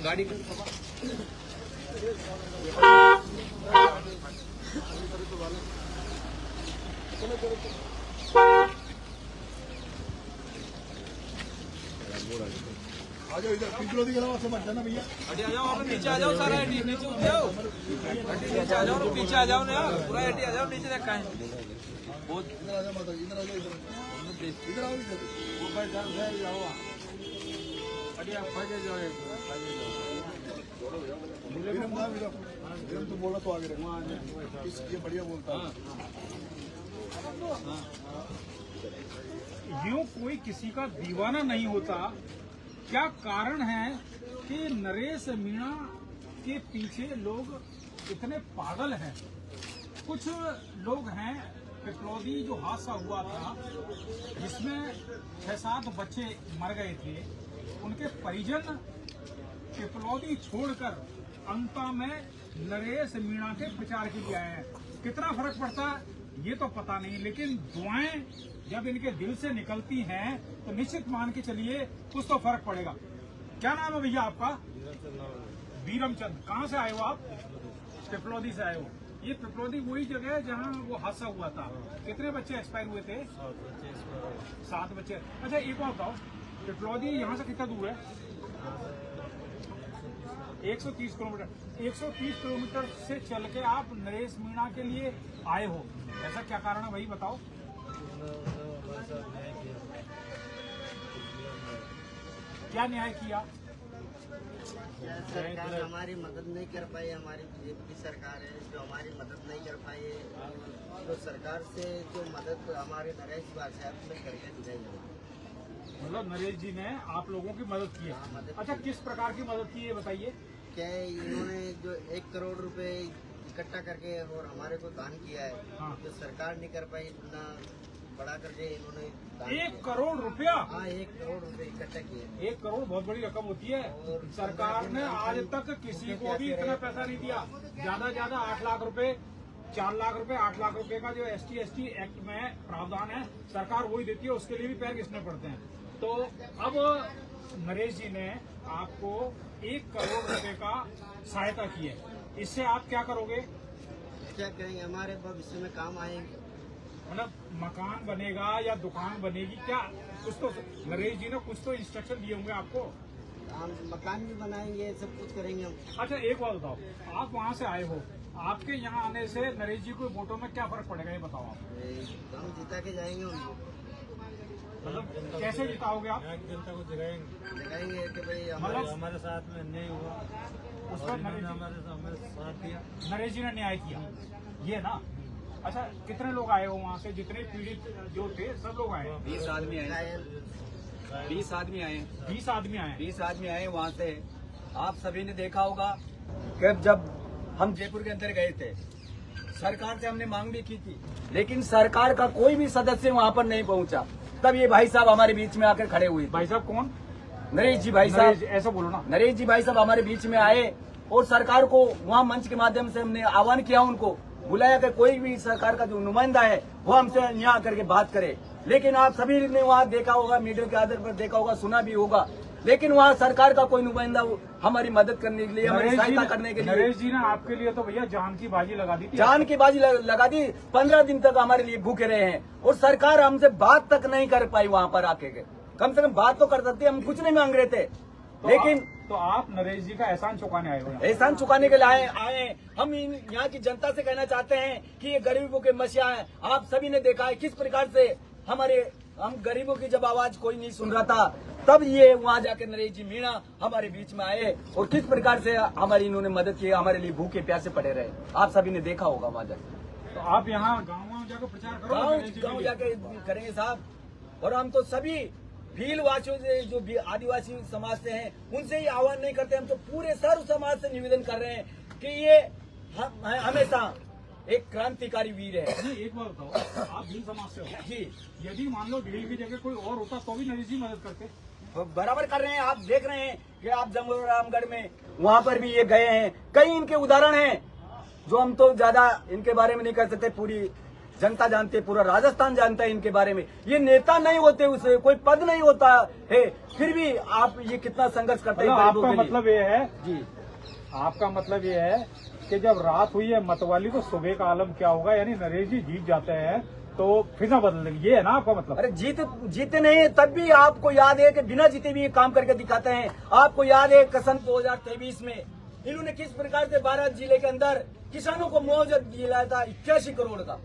गाड़ी आ जाओ इधर पिछलो दिख रहा है मत जाना भैया। हटी आ जाओ, आप नीचे आ जाओ, सारा नीचे उठ जाओ, हटी नीचे आ जाओ, पीछे आ जाओ ना, पूरा हटी आ जाओ, नीचे रखा है बहुत। इधर आ जाओ माता, इधर आ जाओ, इधर आओ, इधर वो भाई जाओ जाओ, हटी आप फंस जाओ, विरम ना विरम तो बोला तो आगे रहे, ये बढ़िया बोलता है। यूं कोई किसी का दीवाना नहीं होता। क्या कारण है कि नरेश मीणा के पीछे लोग इतने पागल हैं? कुछ लोग हैं, पिपलौदी जो हादसा हुआ था जिसमें 6-7 बच्चे मर गए थे, उनके परिजन पिपलौदी छोड़कर अंता में नरेश मीणा के प्रचार के लिए आए हैं। कितना फर्क पड़ता है ये तो पता नहीं, लेकिन दुआएं जब इनके दिल से निकलती हैं तो निश्चित मान के चलिए कुछ तो फर्क पड़ेगा। क्या नाम है भैया आपका? बीरम चंद। कहाँ से आए हो आप? पिपलौदी से आए हो। ये पिपलौदी वही जगह है जहाँ वो हादसा हुआ था। कितने बच्चे एक्सपायर हुए थे? 7 बच्चे। अच्छा एक बात बताओ, पिपलौदी यहाँ से कितना दूर है? 130 किलोमीटर। 130 किलोमीटर से चल के आप नरेश मीणा के लिए आए हो, ऐसा क्या कारण है भाई बताओ? क्या न्याय किया? सरकार हमारी मदद नहीं कर पाई, हमारी बीजेपी की सरकार है जो हमारी मदद नहीं कर पाई है। तो सरकार से जो मदद हमारे नरेश साहब ने करके दिखाई, मतलब नरेश जी ने आप लोगों की मदद की है। अच्छा किस प्रकार की मदद की है बताइए? क्या इन्होंने जो 1 करोड़ रुपए इकट्ठा करके और हमारे को दान किया है, हाँ। जो सरकार नहीं कर पाई इतना बड़ा करके इन्होंने 1 करोड़ रुपया? हाँ 1 करोड़ रुपए इकट्ठा किए। 1 करोड़ बहुत बड़ी रकम होती है। सरकार ने आज तक किसी को भी इतना पैसा नहीं दिया। ज्यादा 8 लाख रुपए, 4 लाख रुपए, 8 लाख रुपए का जो ST एक्ट में प्रावधान है सरकार वही देती है, उसके लिए भी पैर घिसने पड़ते हैं। तो अब नरेश जी ने आपको 1 करोड़ रुपए का सहायता की है, इससे आप क्या करोगे? क्या करेंगे, हमारे भविष्य में काम आएंगे। मतलब मकान बनेगा या दुकान बनेगी क्या? कुछ तो नरेश जी ने कुछ तो इंस्ट्रक्शन दिए होंगे आपको। हम मकान भी बनाएंगे, सब कुछ करेंगे हम। अच्छा एक बात बताओ, आप वहाँ से आए हो, आपके यहाँ आने से नरेश जी को वोटों में क्या फर्क पड़ेगा ये बताओ आप? हम जिता के जाएंगे उनको। मतलब कैसे जिताओगे आप? जनता को दिखाएंगे कि भाई मतलब हमारे साथ में अन्याय हुआ, उस पर हमारे साथ दिया, नरेश जी ने न्याय किया, ये ना? अच्छा कितने लोग आए हो वहाँ से? जितने पीड़ित जो थे सब लोग आए? 20 आदमी आए, 20 आदमी आए, 20 आदमी आए। 20 आदमी आए वहाँ से। आप सभी ने देखा होगा कि जब हम जयपुर के अंदर गए थे, सरकार से हमने मांग भी की थी, लेकिन सरकार का कोई भी सदस्य वहाँ पर नहीं पहुँचा। तब ये भाई साहब हमारे बीच में आकर खड़े हुए। भाई साहब कौन? नरेश जी भाई साहब, ऐसा बोलो ना। नरेश जी भाई साहब हमारे बीच में आए और सरकार को वहाँ मंच के माध्यम से हमने आह्वान किया, उनको बुलाया कि कोई भी सरकार का जो नुमाइंदा है वो हमसे यहाँ करके बात करे। लेकिन आप सभी ने वहाँ देखा होगा, मीडिया के आधार पर देखा होगा, सुना भी होगा, लेकिन वहाँ सरकार का कोई नुमाइंदा हमारी मदद करने के लिए, हमारी सहायता करने के लिए। नरेश जी ने आपके लिए तो भैया जान की बाजी लगा दी थी। जान की बाजी लगा दी। 15 दिन तक हमारे लिए भूखे रहे हैं और सरकार हमसे बात तक नहीं कर पाई। वहाँ पर आके कम से कम बात तो कर सकते, हम कुछ नहीं मांग रहे थे। लेकिन तो आप नरेश जी का एहसान चुकाने आए हो? एहसान चुकाने के लिए आए। हम यहाँ की जनता से कहना चाहते हैं कि ये गरीबों के मसीहा है। आप सभी ने देखा है किस प्रकार से हम गरीबों की जब आवाज कोई नहीं सुन रहा था, तब ये वहाँ जाकर नरेश जी मीणा हमारे बीच में आए और किस प्रकार से हमारी इन्होंने मदद की, हमारे लिए भूखे प्यासे पड़े रहे। आप सभी ने देखा होगा वहाँ जाकर। तो आप यहाँ गाँव जाकर प्रचार करो? गाँव जाके करेंगे साहब। और हम तो सभी भील वासियों से, जो भी आदिवासी समाज से हैं, उनसे ही आह्वान नहीं करते, हम तो पूरे सर्व समाज से निवेदन कर रहे हैं कि ये हमेशा एक क्रांतिकारी वीर है। एक बात बताओ, आप भील समाज से हो जी, यदि मान लो भील की जगह कोई और होता तो भी नरेश जी मदद करते? तो बराबर कर रहे हैं। आप देख रहे हैं कि आप जमरामगढ़ में वहाँ पर भी ये गए हैं, कई इनके उदाहरण हैं। जो हम तो ज्यादा इनके बारे में नहीं कर सकते, पूरी जनता जानती है, पूरा राजस्थान जानता है इनके बारे में। ये नेता नहीं होते, उसे कोई पद नहीं होता है, फिर भी आप ये कितना संघर्ष करते हैं गरीबों आपका के लिए। मतलब ये है जी, आपका मतलब ये है कि जब रात हुई है मतवाली तो सुबह का आलम क्या होगा, यानी नरेश जी जीत जाते हैं तो फिजा बदलेगी, ये है ना आपका मतलब? अरे जीते नहीं है, तब भी आपको याद है कि बिना जीते भी ये काम करके दिखाते हैं। आपको याद है कसम 2023 में इन्होंने किस प्रकार से 12 जिले के अंदर किसानों को मुआवजा दिलाया था 81 करोड़ का।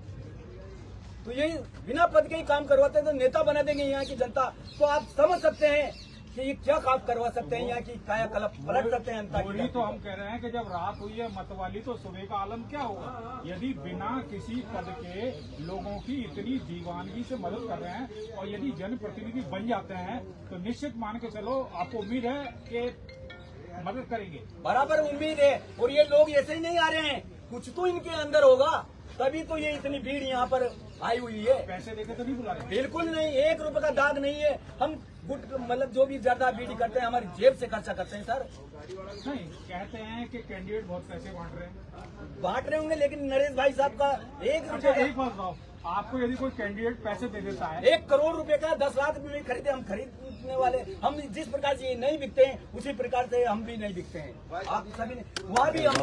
तो यही बिना पद के ही काम करवाते हैं, तो नेता बना देंगे यहाँ की जनता। तो आप समझ सकते हैं कि ये क्या काम करवा सकते हैं, यहाँ की कायाकल्प पलट सकते हैं जनता वही की। तो हम कह रहे हैं कि जब रात हुई है मतवाली तो सुबह का आलम क्या होगा। यदि बिना किसी पद के लोगों की इतनी दीवानगी से मदद कर रहे हैं और यदि जनप्रतिनिधि बन जाते हैं तो निश्चित मान के चलो आपको उम्मीद है कि मदद करेंगे। बराबर उम्मीद है। और ये लोग ऐसे ही नहीं आ रहे हैं, कुछ तो इनके अंदर होगा, तभी तो ये इतनी भीड़ यहाँ पर आई हुई है। पैसे देके तो नहीं बुला रहे? बिल्कुल नहीं, 1 रुपए का दाग नहीं है। हम गुट मतलब जो भी ज्यादा बीड़ी करते हैं हमारी जेब से खर्चा करते हैं सर। नहीं, कहते हैं कि कैंडिडेट बहुत पैसे बांट रहे होंगे, लेकिन नरेश भाई साहब का 1 अच्छा रुपए एक बात बताओ, आपको यदि कोई कैंडिडेट पैसे दे देता है 1 करोड़ रुपए का 10 लाख में खरीदे, हम खरीदने वाले, हम जिस प्रकार से ये नहीं बिकते हैं उसी प्रकार से हम भी नहीं बिकते हैं। आप सभी ने वहाँ भी हम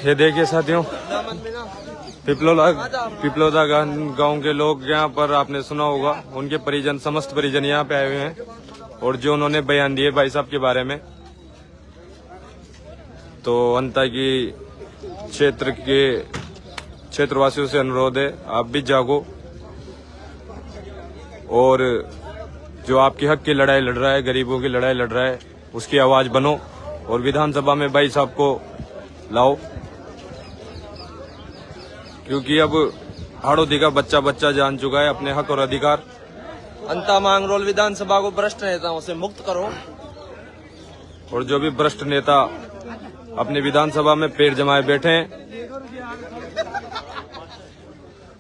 ये देखिए साथियों, पिपलोदा गांव के लोग यहाँ पर आपने सुना होगा, उनके परिजन, समस्त परिजन यहाँ पे आए हुए हैं और जो उन्होंने बयान दिए भाई साहब के बारे में। तो अंता की क्षेत्रवासियों से अनुरोध है, आप भी जागो और जो आपके हक की लड़ाई लड़ रहा है, गरीबों की लड़ाई लड़ रहा है, उसकी आवाज बनो और विधानसभा में भाई साहब को लाओ, क्योंकि अब हाड़ोदी का बच्चा बच्चा जान चुका है अपने हक और अधिकार। अंता मांगरोल विधानसभा को भ्रष्ट नेताओं से मुक्त करो और जो भी भ्रष्ट नेता अपने विधानसभा में पैर जमाए बैठे हैं,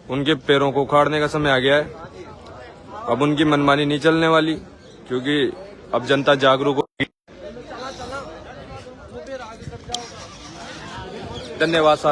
उनके पैरों को उखाड़ने का समय आ गया है। अब उनकी मनमानी नहीं चलने वाली, क्योंकि अब जनता जागरूक होगी। धन्यवाद साथ।